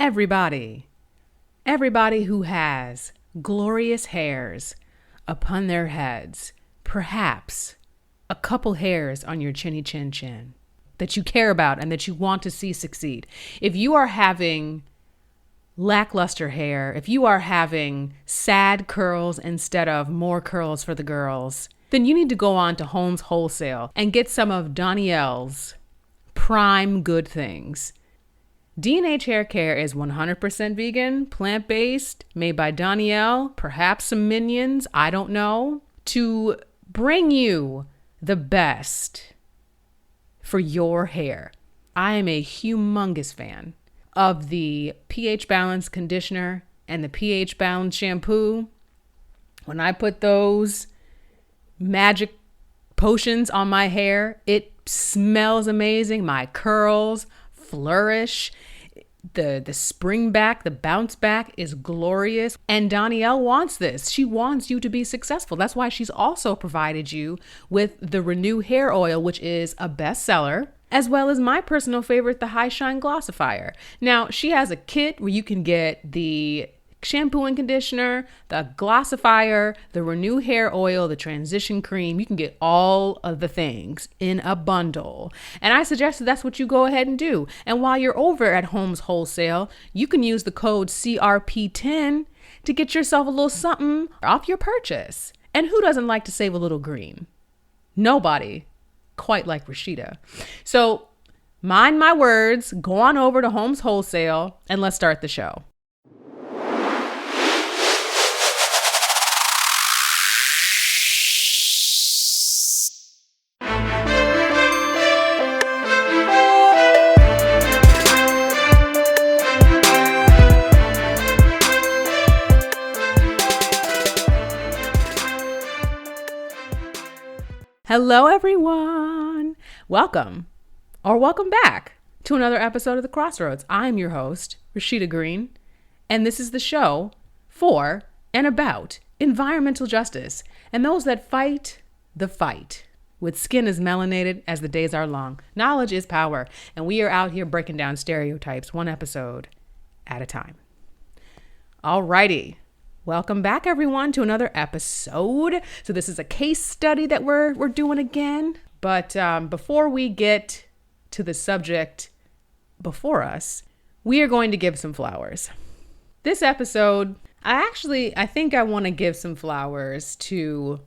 Everybody who has glorious hairs upon their heads, perhaps a couple hairs on your chinny chin chin that you care about and that you want to see succeed. If you are having lackluster hair, if you are having sad curls instead of more curls for the girls, then you need to go on to Holmes Wholesale and get some of Danielle's prime good things. D&H Hair Care is 100% vegan, plant-based, made by Danielle, perhaps some minions, I don't know, to bring you the best for your hair. I am a humongous fan of the pH Balance conditioner and the pH Balance shampoo. When I put those magic potions on my hair, it smells amazing. My curls flourish. The spring back, the bounce back is glorious. And Danielle wants this. She wants you to be successful. That's why she's also provided you with the Renew Hair Oil, which is a bestseller, as well as my personal favorite, the High Shine Glossifier. Now, she has a kit where you can get the shampoo and conditioner, the glossifier, the Renew Hair Oil, the transition cream. You can get all of the things in a bundle. And I suggest that's what you go ahead and do. And while you're over at Holmes Wholesale, you can use the code CRP10 to get yourself a little something off your purchase. And who doesn't like to save a little green? Nobody quite like Rashida. So mind my words, go on over to Holmes Wholesale and let's start the show. Hello, everyone. Welcome back to another episode of The Crossroads. I'm your host, Rashida Green, and this is the show for and about environmental justice and those that fight the fight with skin as melanated as the days are long. Knowledge is power, and we are out here breaking down stereotypes one episode at a time. Alrighty. Welcome back, everyone, to another episode. So this is a case study that we're doing again. But before we get to the subject before us, we are going to give some flowers. This episode, I think I want to give some flowers to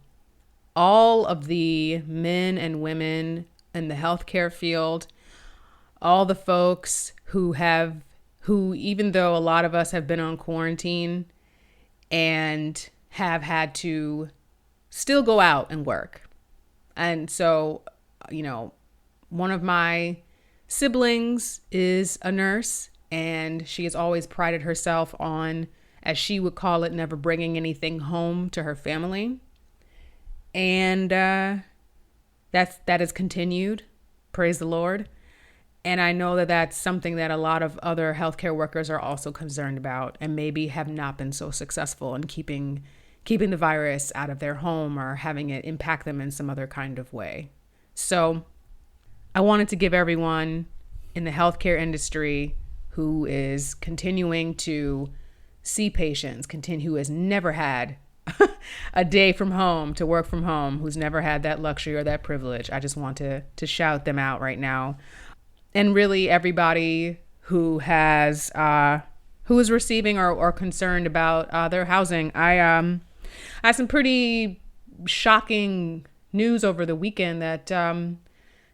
all of the men and women in the healthcare field, all the folks who even though a lot of us have been on quarantine and have had to still go out and work. And so, one of my siblings is a nurse, and she has always prided herself on, as she would call it, never bringing anything home to her family. And that has continued. Praise the Lord. And I know that that's something that a lot of other healthcare workers are also concerned about and maybe have not been so successful in keeping the virus out of their home or having it impact them in some other kind of way. So I wanted to give everyone in the healthcare industry who is continuing to see patients, who has never had a day from home to work from home, who's never had that luxury or that privilege. I just want to shout them out right now. And really everybody who is receiving or concerned about their housing. I had some pretty shocking news over the weekend that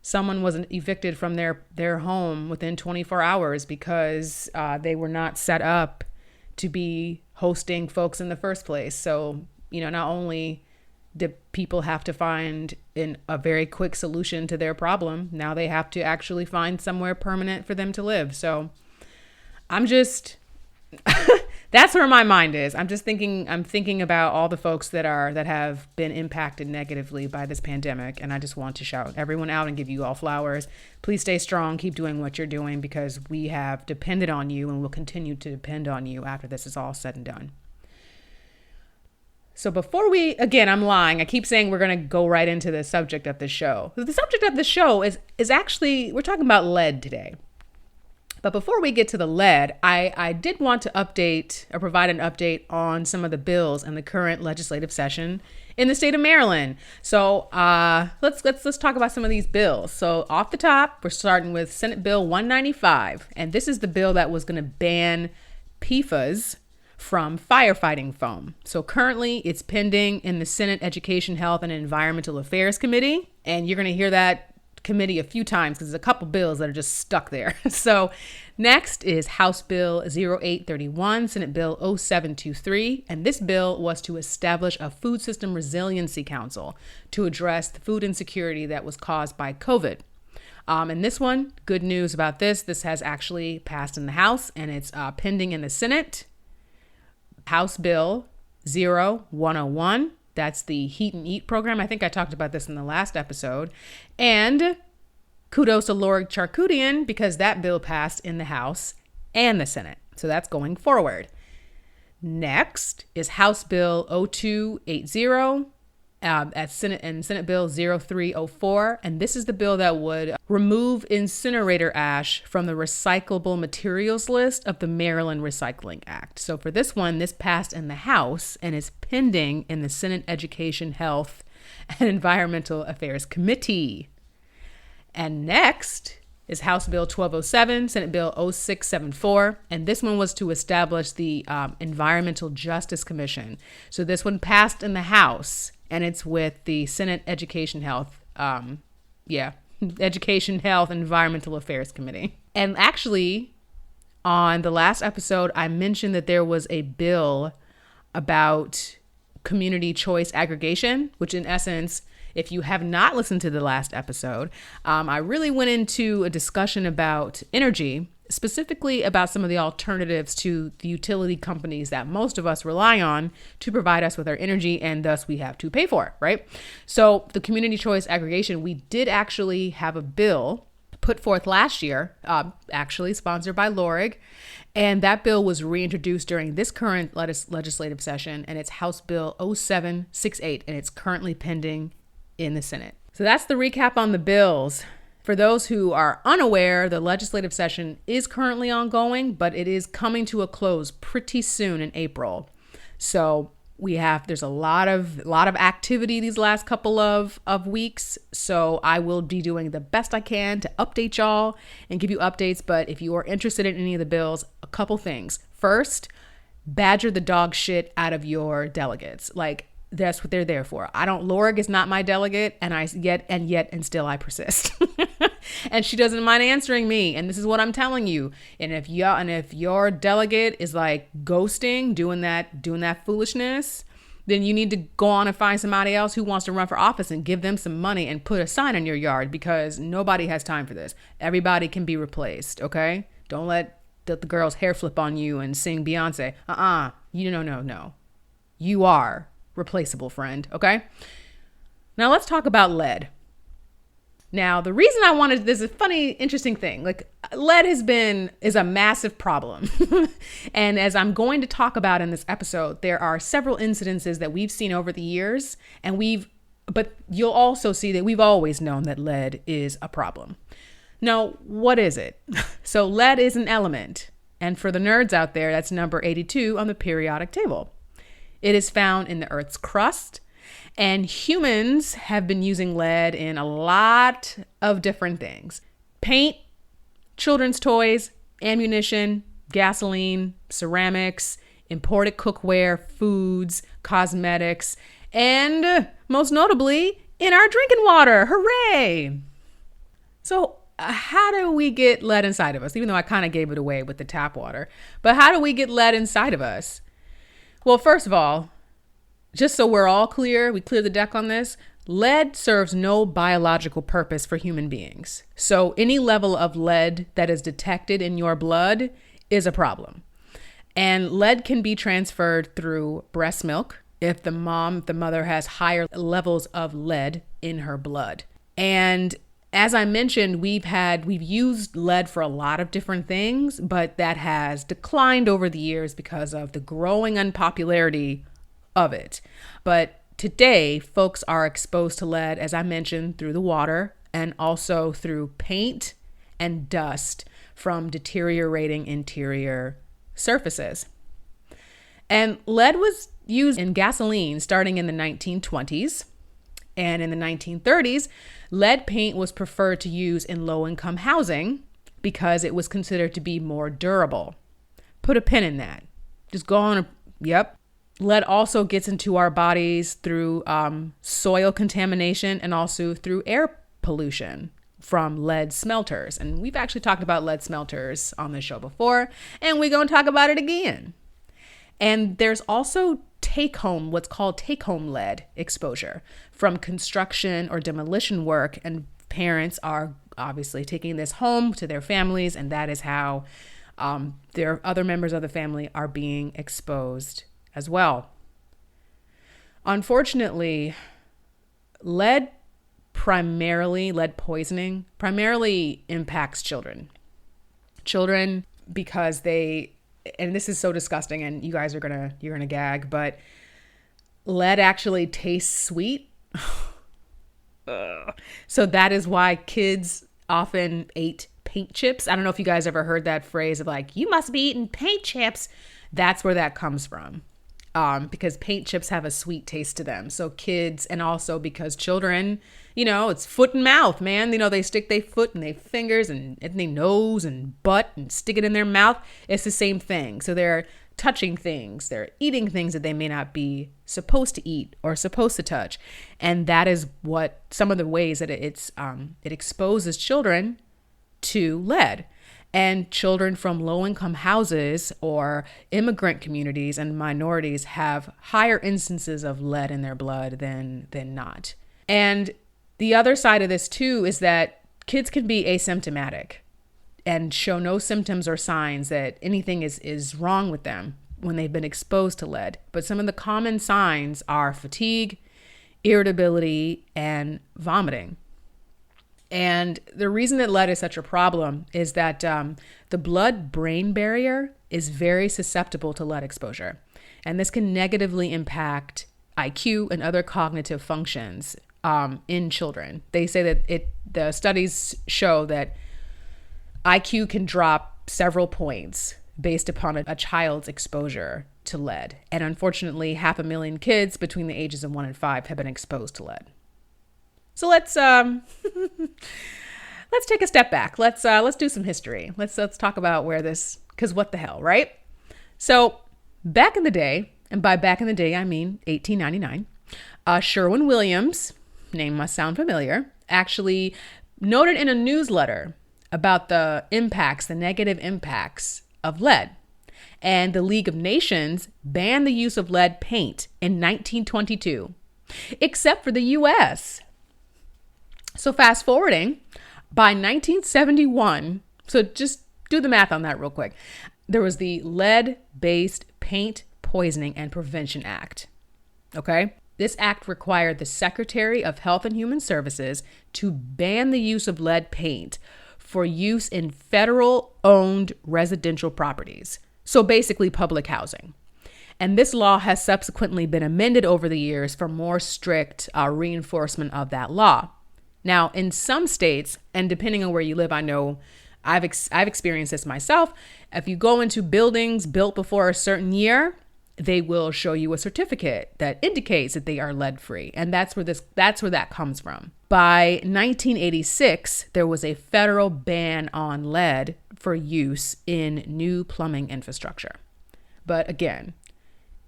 someone was evicted from their home within 24 hours because they were not set up to be hosting folks in the first place. So, not only do people have to find a very quick solution to their problem, now they have to actually find somewhere permanent for them to live. So that's where my mind is. I'm thinking about all the folks that have been impacted negatively by this pandemic. And I just want to shout everyone out and give you all flowers. Please stay strong. Keep doing what you're doing, because we have depended on you and will continue to depend on you after this is all said and done. So again, I'm lying. I keep saying we're going to go right into the subject of the show. The subject of the show is actually, we're talking about lead today. But before we get to the lead, I did want to update or provide an update on some of the bills in the current legislative session in the state of Maryland. So let's talk about some of these bills. So off the top, we're starting with Senate Bill 195, and this is the bill that was going to ban PFAS from firefighting foam. So currently it's pending in the Senate Education, Health, and Environmental Affairs Committee, and you're going to hear that committee a few times because there's a couple bills that are just stuck there. So next is House Bill 0831, Senate Bill 0723, and this bill was to establish a Food System Resiliency Council to address the food insecurity that was caused by COVID. And this one, good news about this has actually passed in the House and it's pending in the Senate. House Bill 0101. That's the Heat and Eat program. I think I talked about this in the last episode. And kudos to Laura Charkoudian because that bill passed in the House and the Senate. So that's going forward. Next is House Bill 0280 at Senate Bill 0304. And this is the bill that would remove incinerator ash from the recyclable materials list of the Maryland Recycling Act. So for this one, this passed in the House and is pending in the Senate Education, Health, and Environmental Affairs Committee. And next is House Bill 1207, Senate Bill 0674. And this one was to establish the Environmental Justice Commission. So this one passed in the House and it's with the Senate Education, Health, Education, Health, and Environmental Affairs Committee. And actually, on the last episode, I mentioned that there was a bill about community choice aggregation, which in essence, if you have not listened to the last episode, I really went into a discussion about energy, specifically about some of the alternatives to the utility companies that most of us rely on to provide us with our energy and thus we have to pay for, right? So the community choice aggregation, we did actually have a bill put forth last year, actually sponsored by Lorig, and that bill was reintroduced during this current legislative session, and it's House Bill 0768, and it's currently pending in the Senate. So that's the recap on the bills. For those who are unaware, the legislative session is currently ongoing, but it is coming to a close pretty soon in April. So there's a lot of activity these last couple of weeks. So I will be doing the best I can to update y'all and give you updates. But if you are interested in any of the bills, a couple things. First, badger the dog shit out of your delegates. Like, that's what they're there for. Lorig is not my delegate, and still I persist. And she doesn't mind answering me. And this is what I'm telling you. And if your delegate is like ghosting, doing that foolishness, then you need to go on and find somebody else who wants to run for office and give them some money and put a sign in your yard, because nobody has time for this. Everybody can be replaced, okay? Don't let the girl's hair flip on you and sing Beyonce. No. You are replaceable, friend. Okay. Now let's talk about lead. Now, the reason I wanted this is a funny, interesting thing. Like, lead is a massive problem. And as I'm going to talk about in this episode, there are several incidences that we've seen over the years, but you'll also see that we've always known that lead is a problem. Now, what is it? So lead is an element. And for the nerds out there, that's number 82 on the periodic table. It is found in the Earth's crust, and humans have been using lead in a lot of different things. Paint, children's toys, ammunition, gasoline, ceramics, imported cookware, foods, cosmetics, and most notably, in our drinking water. Hooray! So how do we get lead inside of us? Even though I kind of gave it away with the tap water. But how do we get lead inside of us? Well, first of all, just so we're all clear, we clear the deck on this, lead serves no biological purpose for human beings. So any level of lead that is detected in your blood is a problem. And lead can be transferred through breast milk if the mother has higher levels of lead in her blood. And as I mentioned, we've used lead for a lot of different things, but that has declined over the years because of the growing unpopularity of it. But today, folks are exposed to lead, as I mentioned, through the water and also through paint and dust from deteriorating interior surfaces. And lead was used in gasoline starting in the 1920s. And in the 1930s, lead paint was preferred to use in low-income housing because it was considered to be more durable. Put a pin in that. Just go on. Yep. Lead also gets into our bodies through soil contamination and also through air pollution from lead smelters. And we've actually talked about lead smelters on this show before, and we're going to talk about it again. And there's also what's called take-home lead exposure from construction or demolition work. And parents are obviously taking this home to their families, and that is how their other members of the family are being exposed as well. Unfortunately, lead poisoning primarily impacts children. Children, because and this is so disgusting, and you guys you're gonna gag, but lead actually tastes sweet. So that is why kids often ate paint chips. I don't know if you guys ever heard that phrase of like, you must be eating paint chips. That's where that comes from. Because paint chips have a sweet taste to them. So kids, and also because children, it's foot and mouth, man. They stick their foot and their fingers and their nose and butt and stick it in their mouth. It's the same thing. So they're touching things. They're eating things that they may not be supposed to eat or supposed to touch. And that is what some of the ways that it exposes children to lead. And children from low-income houses or immigrant communities and minorities have higher instances of lead in their blood than not. And the other side of this too is that kids can be asymptomatic and show no symptoms or signs that anything is wrong with them when they've been exposed to lead. But some of the common signs are fatigue, irritability, and vomiting. And the reason that lead is such a problem is that the blood-brain barrier is very susceptible to lead exposure. And this can negatively impact IQ and other cognitive functions in children. They say that the studies show that IQ can drop several points based upon a child's exposure to lead. And unfortunately, 500,000 kids between the ages of 1 and 5 have been exposed to lead. So let's take a step back. Let's do some history. Let's talk about because what the hell, right? So back in the day, and by back in the day, I mean 1899, Sherwin-Williams, name must sound familiar, actually noted in a newsletter about the negative impacts of lead. And the League of Nations banned the use of lead paint in 1922, except for the U.S. So fast forwarding, by 1971, so just do the math on that real quick, there was the Lead-Based Paint Poisoning and Prevention Act. Okay? This act required the Secretary of Health and Human Services to ban the use of lead paint for use in federal-owned residential properties. So basically public housing. And this law has subsequently been amended over the years for more strict reinforcement of that law. Now, in some states, and depending on where you live, I know I've experienced this myself. If you go into buildings built before a certain year, they will show you a certificate that indicates that they are lead-free. And that's where that comes from. By 1986, there was a federal ban on lead for use in new plumbing infrastructure. But again,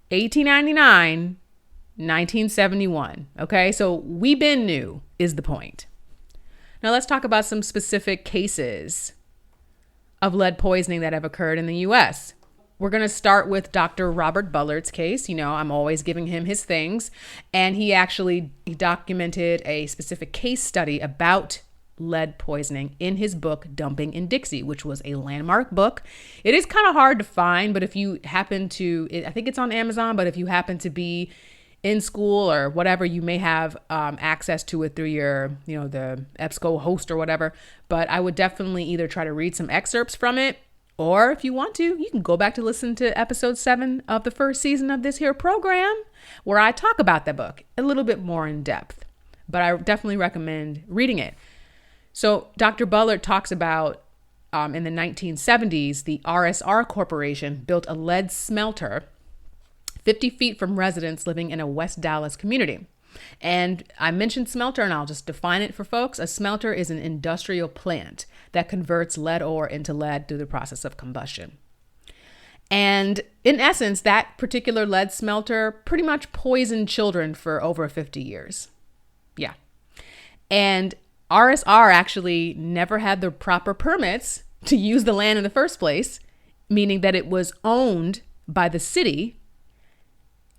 1899, 1971. Okay, so we been new is the point. Now let's talk about some specific cases of lead poisoning that have occurred in the U.S. We're going to start with Dr. Robert Bullard's case. I'm always giving him his things. And he documented a specific case study about lead poisoning in his book, Dumping in Dixie, which was a landmark book. It is kind of hard to find, but if you happen to, I think it's on Amazon, but if you happen to be in school or whatever, you may have access to it through your, the EBSCO host or whatever. But I would definitely either try to read some excerpts from it, or if you want to, you can go back to listen to episode 7 of the first season of this here program, where I talk about that book a little bit more in depth. But I definitely recommend reading it. So Dr. Bullard talks about in the 1970s, the RSR Corporation built a lead smelter 50 feet from residents living in a West Dallas community. And I mentioned smelter, and I'll just define it for folks. A smelter is an industrial plant that converts lead ore into lead through the process of combustion. And in essence, that particular lead smelter pretty much poisoned children for over 50 years. Yeah. And RSR actually never had the proper permits to use the land in the first place, meaning that it was owned by the city.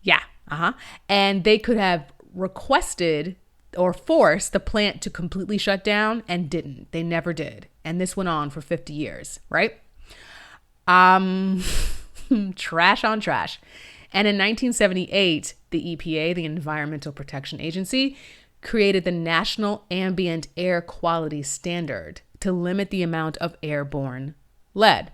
Yeah. And they could have requested or forced the plant to completely shut down and didn't. They never did. And this went on for 50 years, right? Trash on trash. And in 1978, the EPA, the Environmental Protection Agency, created the National Ambient Air Quality Standard to limit the amount of airborne lead.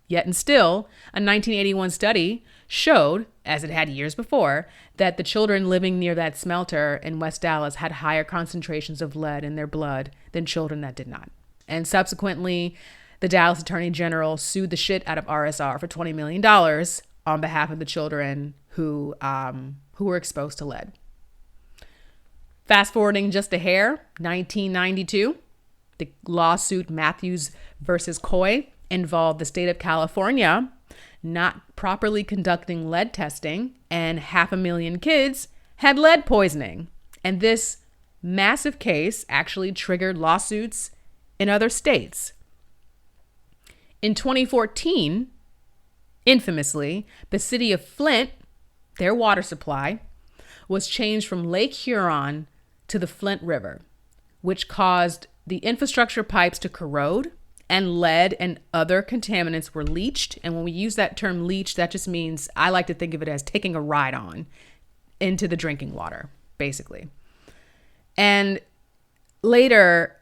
Yet and still, a 1981 study showed, as it had years before, that the children living near that smelter in West Dallas had higher concentrations of lead in their blood than children that did not. And subsequently, the Dallas Attorney General sued the shit out of RSR for $20 million on behalf of the children who were exposed to lead. Fast forwarding just a hair, 1992, the lawsuit Matthews versus Coy involved the state of California not properly conducting lead testing, and 500,000 kids had lead poisoning. And this massive case actually triggered lawsuits in other states. In 2014, infamously, the city of Flint, their water supply, was changed from Lake Huron to the Flint River, which caused the infrastructure pipes to corrode, and lead and other contaminants were leached. And when we use that term leached, that just means, I like to think of it as taking a ride on into the drinking water, basically. And later,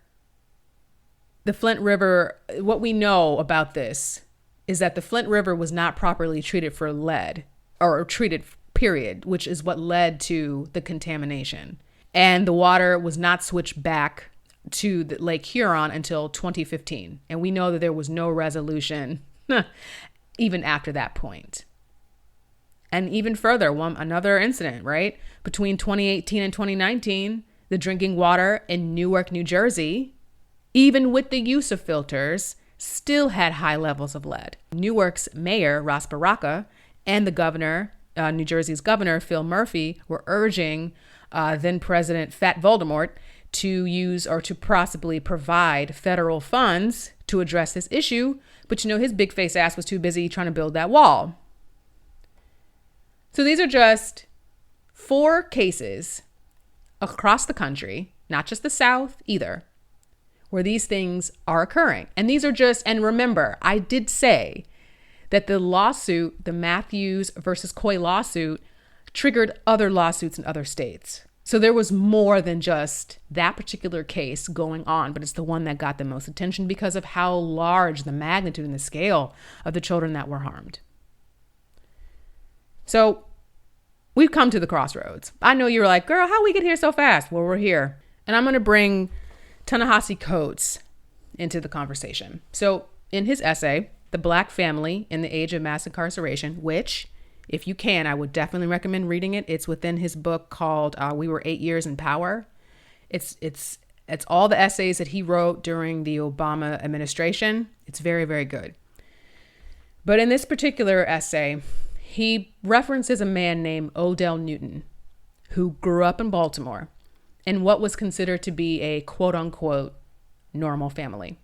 the Flint River, what we know about this is that the Flint River was not properly treated for lead, or treated, period, which is what led to the contamination. And the water was not switched back to the Lake Huron until 2015. And we know that there was no resolution even after that point. And even further, another incident, right? Between 2018 and 2019, the drinking water in Newark, New Jersey, even with the use of filters, still had high levels of lead. Newark's mayor, Ras Baraka, and the governor, New Jersey's governor, Phil Murphy, were urging then President Fat Voldemort to use or to possibly provide federal funds to address this issue. But his big face ass was too busy trying to build that wall. So these are just 4 cases across the country, not just the South either, where these things are occurring. And these are just, and remember, I did say that the lawsuit, the Matthews versus Coy lawsuit, triggered other lawsuits in other states. So there was more than just that particular case going on, but it's the one that got the most attention because of how large the magnitude and the scale of the children that were harmed. So we've come to the crossroads. I know you're like, girl, how we get here so fast? Well, we're here. And I'm going to bring Ta-Nehisi Coates into the conversation. So in his essay, The Black Family in the Age of Mass Incarceration, which, if you can, I would definitely recommend reading it. It's within his book called We Were 8 Years in Power. It's all the essays that he wrote during the Obama administration. It's very, very good. But in this particular essay, he references a man named Odell Newton, who grew up in Baltimore in what was considered to be a quote unquote normal family.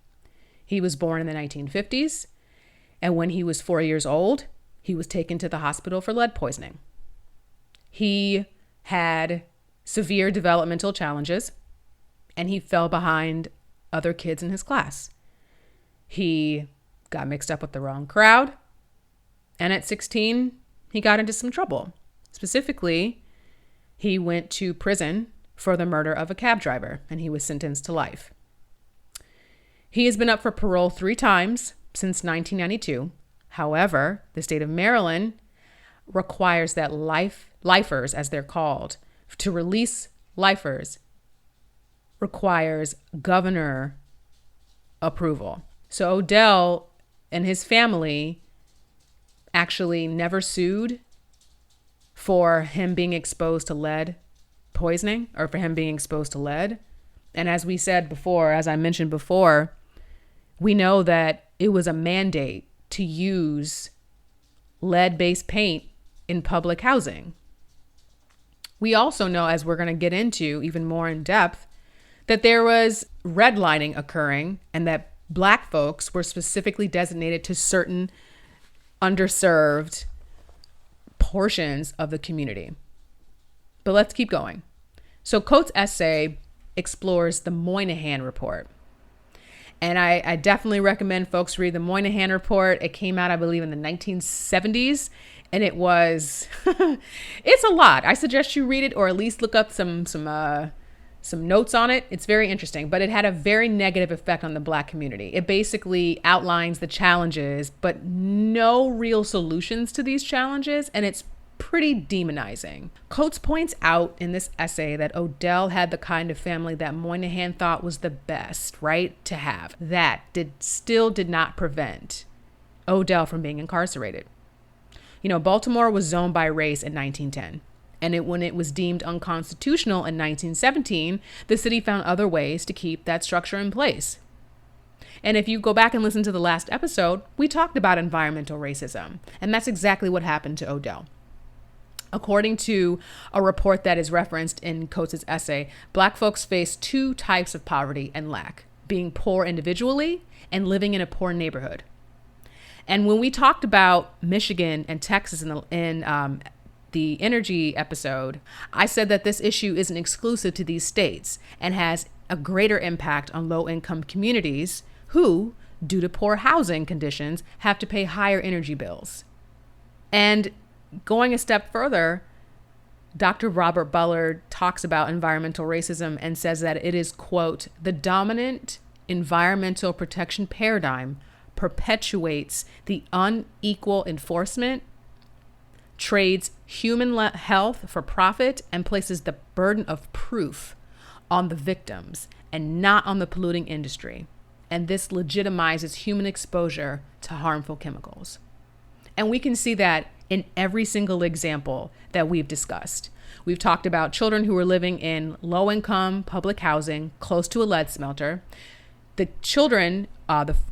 He was born in the 1950s, and when he was 4 years old, he was taken to the hospital for lead poisoning. He had severe developmental challenges, and he fell behind other kids in his class. He got mixed up with the wrong crowd, and at 16, he got into some trouble. Specifically, he went to prison for the murder of a cab driver, and he was sentenced to life. He has been up for parole 3 times since 1992. However, the state of Maryland requires that lifers, as they're called, to release lifers requires governor approval. So Odell and his family actually never sued for him being exposed to lead poisoning or for him being exposed to lead. And as we said before, as I mentioned before, we know that it was a mandate to use lead-based paint in public housing. We also know, as we're going to get into even more in depth, that there was redlining occurring and that Black folks were specifically designated to certain underserved portions of the community. But let's keep going. So Coates' essay explores the Moynihan Report. And I definitely recommend folks read the Moynihan Report. It came out, I believe, in the 1970s. And it was, it's a lot. I suggest you read it or at least look up some notes on it. It's very interesting, but it had a very negative effect on the Black community. It basically outlines the challenges, but no real solutions to these challenges. And it's pretty demonizing. Coates points out in this essay that Odell had the kind of family that Moynihan thought was the best, right, to have. That still did not prevent Odell from being incarcerated. You know, Baltimore was zoned by race in 1910. And when it was deemed unconstitutional in 1917, the city found other ways to keep that structure in place. And if you go back and listen to the last episode, we talked about environmental racism. And that's exactly what happened to Odell. According to a report that is referenced in Coates' essay, Black folks face two types of poverty and lack: being poor individually and living in a poor neighborhood. And when we talked about Michigan and Texas in the energy episode, I said that this issue isn't exclusive to these states and has a greater impact on low-income communities who, due to poor housing conditions, have to pay higher energy bills. And going a step further, Dr. Robert Bullard talks about environmental racism and says that it is, quote, the dominant environmental protection paradigm perpetuates the unequal enforcement, trades human health for profit, and places the burden of proof on the victims and not on the polluting industry. And this legitimizes human exposure to harmful chemicals. And we can see that in every single example that we've discussed. We've talked about children who are living in low-income public housing close to a lead smelter. The children,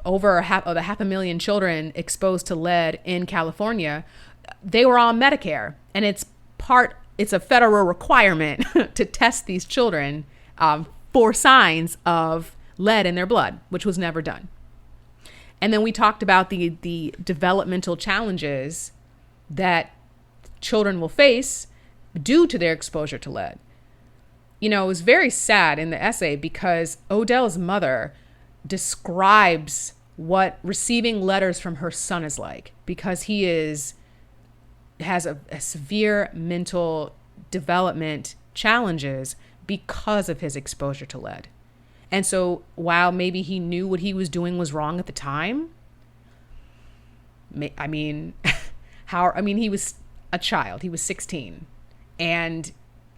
over half 500,000 children exposed to lead in California, they were on Medicare, and it's a federal requirement to test these children for signs of lead in their blood, which was never done. And then we talked about the developmental challenges that children will face due to their exposure to lead. You know, it was very sad in the essay because Odell's mother describes what receiving letters from her son is like, because he has a severe mental development challenges because of his exposure to lead. And so while maybe he knew what he was doing was wrong at the time, he was a child. He was 16. And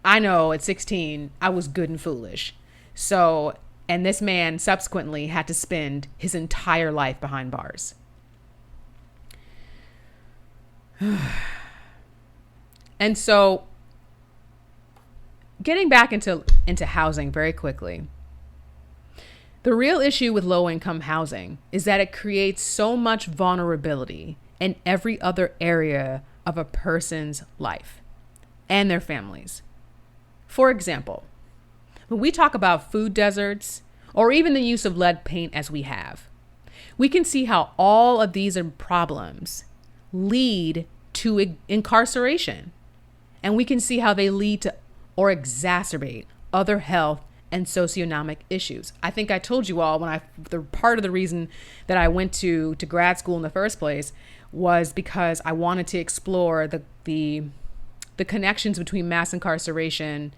I know at 16, I was good and foolish. So, and this man subsequently had to spend his entire life behind bars. And so getting back into housing very quickly. The real issue with low-income housing is that it creates so much vulnerability in every other area of a person's life and their families. For example, when we talk about food deserts or even the use of lead paint as we have, we can see how all of these problems lead to incarceration. And we can see how they lead to or exacerbate other health and socioeconomic issues. I think I told you all the part of the reason that I went to grad school in the first place was because I wanted to explore the connections between mass incarceration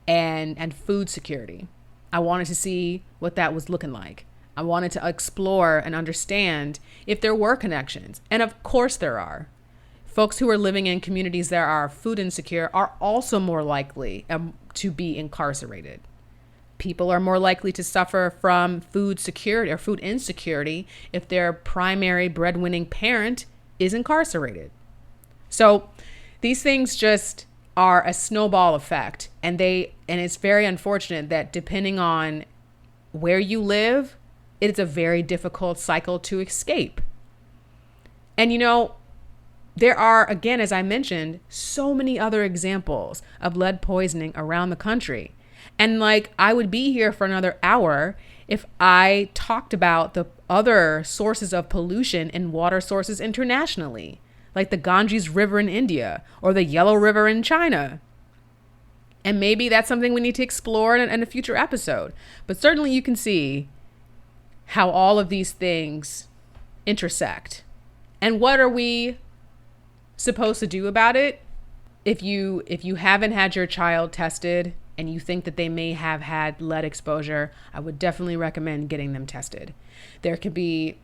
and food security. I wanted to see what that was looking like. I wanted to explore and understand if there were connections. And of course there are. Folks who are living in communities that are food insecure are also more likely to be incarcerated. People are more likely to suffer from food security or food insecurity if their primary breadwinning parent is incarcerated. So these things just are a snowball effect, and it's very unfortunate that depending on where you live, it's a very difficult cycle to escape. And there are, again, as I mentioned, so many other examples of lead poisoning around the country. And I would be here for another hour if I talked about the other sources of pollution in water sources internationally, like the Ganges River in India or the Yellow River in China. And maybe that's something we need to explore in a future episode. But certainly you can see how all of these things intersect. And what are we supposed to do about it? If you haven't had your child tested and you think that they may have had lead exposure, I would definitely recommend getting them tested. There could be,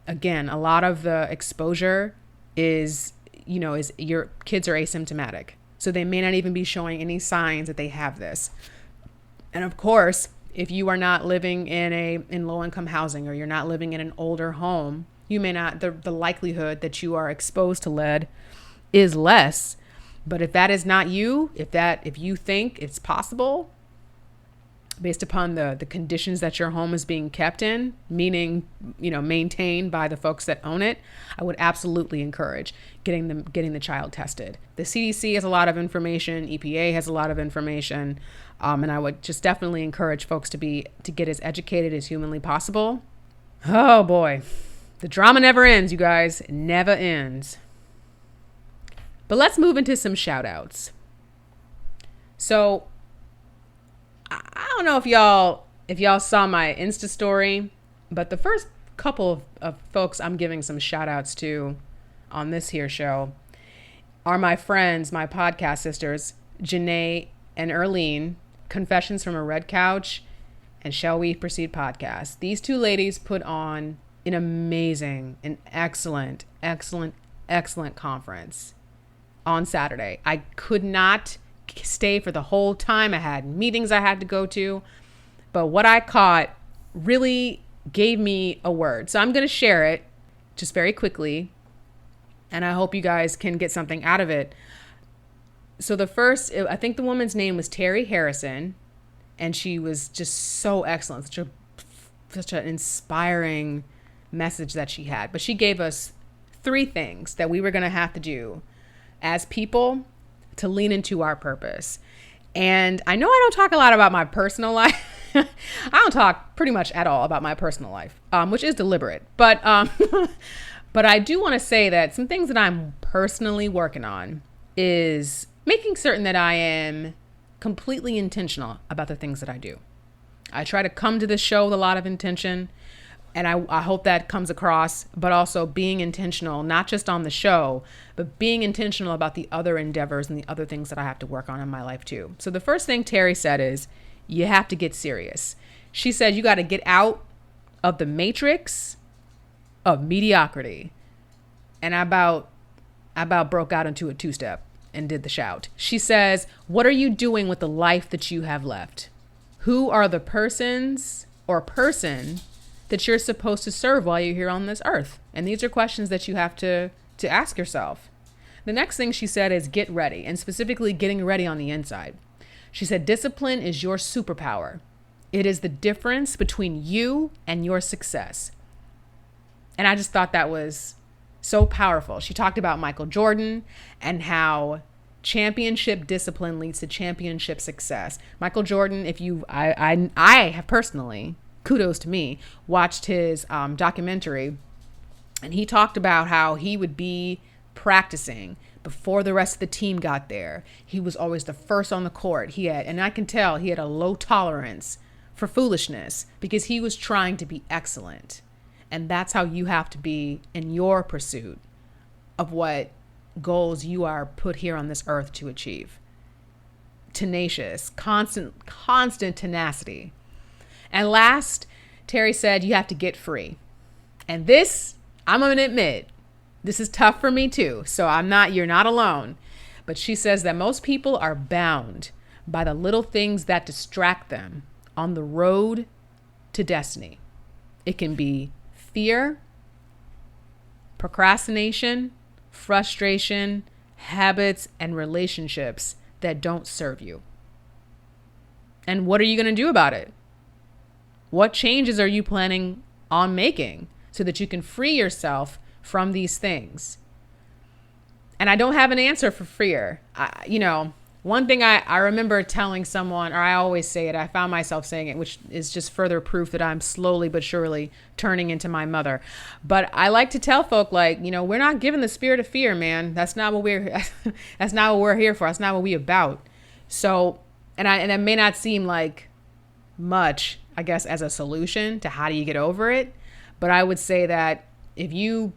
again, a lot of the exposure is your kids are asymptomatic. So they may not even be showing any signs that they have this. And of course, if you are not living in low-income housing, or you're not living in an older home, you may not, the likelihood that you are exposed to lead is less. But if that is not you, if you think it's possible, based upon the conditions that your home is being kept in, meaning, maintained by the folks that own it, I would absolutely encourage getting the child tested. The CDC has a lot of information. EPA has a lot of information. And I would just definitely encourage folks to get as educated as humanly possible. Oh boy, the drama never ends, you guys. It never ends. But let's move into some shout outs. So I don't know if y'all saw my Insta story, but the first couple of folks I'm giving some shout outs to on this here show are my friends, my podcast sisters, Janae and Erlene, Confessions from a Red Couch and Shall We Proceed podcast. These two ladies put on an amazing and excellent conference on Saturday. I could not stay for the whole time. I had meetings I had to go to, but what I caught really gave me a word. So I'm going to share it just very quickly, and I hope you guys can get something out of it. So I think the woman's name was Terry Harrison, and she was just so excellent, such an inspiring message that she had. But she gave us 3 things that we were going to have to do as people to lean into our purpose. And I know I don't talk a lot about my personal life. I don't talk pretty much at all about my personal life, which is deliberate. But but I do want to say that some things that I'm personally working on is making certain that I am completely intentional about the things that I do. I try to come to this show with a lot of intention, and I hope that comes across, but also being intentional, not just on the show, but being intentional about the other endeavors and the other things that I have to work on in my life too. So the first thing Terry said is, you have to get serious. She said, you got to get out of the matrix of mediocrity. And I about broke out into a 2-step and did the shout. She says, what are you doing with the life that you have left? Who are the persons or person that you're supposed to serve while you're here on this earth? And these are questions that you have to ask yourself. The next thing she said is get ready, and specifically getting ready on the inside. She said, discipline is your superpower. It is the difference between you and your success. And I just thought that was so powerful. She talked about Michael Jordan and how championship discipline leads to championship success. Michael Jordan, I have personally, kudos to me, watched his documentary, and he talked about how he would be practicing before the rest of the team got there. He was always the first on the court. And I can tell he had a low tolerance for foolishness because he was trying to be excellent. And that's how you have to be in your pursuit of what goals you are put here on this earth to achieve. Tenacious, constant tenacity. And last, Terry said, you have to get free. And this, I'm going to admit, this is tough for me too. So you're not alone. But she says that most people are bound by the little things that distract them on the road to destiny. It can be fear, procrastination, frustration, habits, and relationships that don't serve you. And what are you going to do about it? What changes are you planning on making so that you can free yourself from these things? And I don't have an answer for fear. One thing I remember telling someone, or I always say it, I found myself saying it, which is just further proof that I'm slowly but surely turning into my mother. But I like to tell folk, we're not given the spirit of fear, man. That's not what we're here for. That's not what we about. So, and it may not seem like much, I guess, as a solution to how do you get over it. But I would say that if you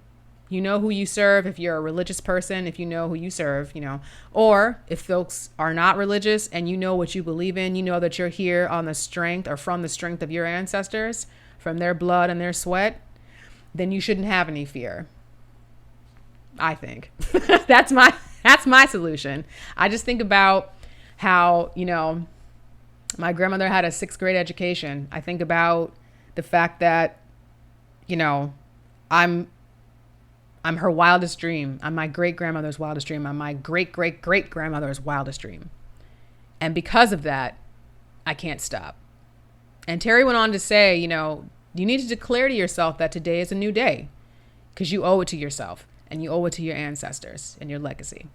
know who you serve, if you're a religious person, if you know who you serve, or if folks are not religious and you know what you believe in, you know that you're here on the strength or from the strength of your ancestors, from their blood and their sweat, then you shouldn't have any fear. I think that's my solution. I just think about how, my grandmother had a 6th grade education. I think about the fact that, I'm her wildest dream. I'm my great-grandmother's wildest dream. I'm my great-great-great-grandmother's wildest dream. And because of that, I can't stop. And Terry went on to say, you need to declare to yourself that today is a new day because you owe it to yourself and you owe it to your ancestors and your legacy.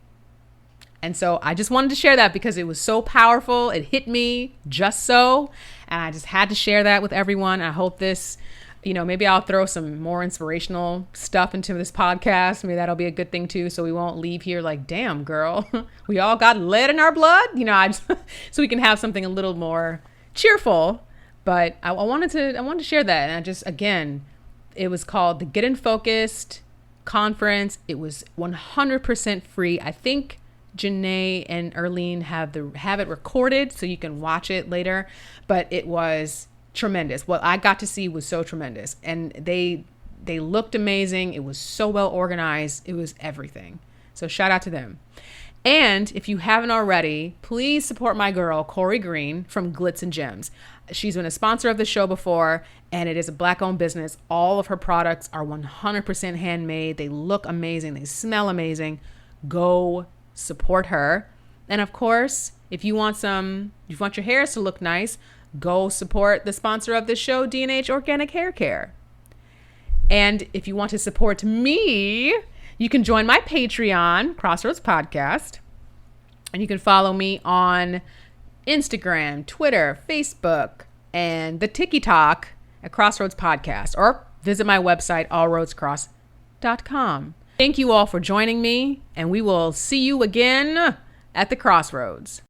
And so I just wanted to share that because it was so powerful. It hit me just so. And I just had to share that with everyone. I hope this, maybe I'll throw some more inspirational stuff into this podcast. Maybe that'll be a good thing too. So we won't leave here like, damn, girl, we all got lead in our blood, so we can have something a little more cheerful. But I wanted to share that. And again, it was called the Get In Focused Conference. It was 100% free. I think Janae and Erlene have it recorded so you can watch it later, but it was tremendous. What I got to see was so tremendous, and they looked amazing. It was so well organized. It was everything. So shout out to them. And if you haven't already, please support my girl, Corey Green from Glitz and Gems. She's been a sponsor of the show before, and it is a Black-owned business. All of her products are 100% handmade. They look amazing. They smell amazing. Go support her. And of course, if you want your hairs to look nice, go support the sponsor of this show, D&H Organic Hair Care. And if you want to support me, you can join my Patreon, Crossroads Podcast. And you can follow me on Instagram, Twitter, Facebook, and the TikTok at Crossroads Podcast, or visit my website, allroadscross.com. Thank you all for joining me, and we will see you again at the Crossroads.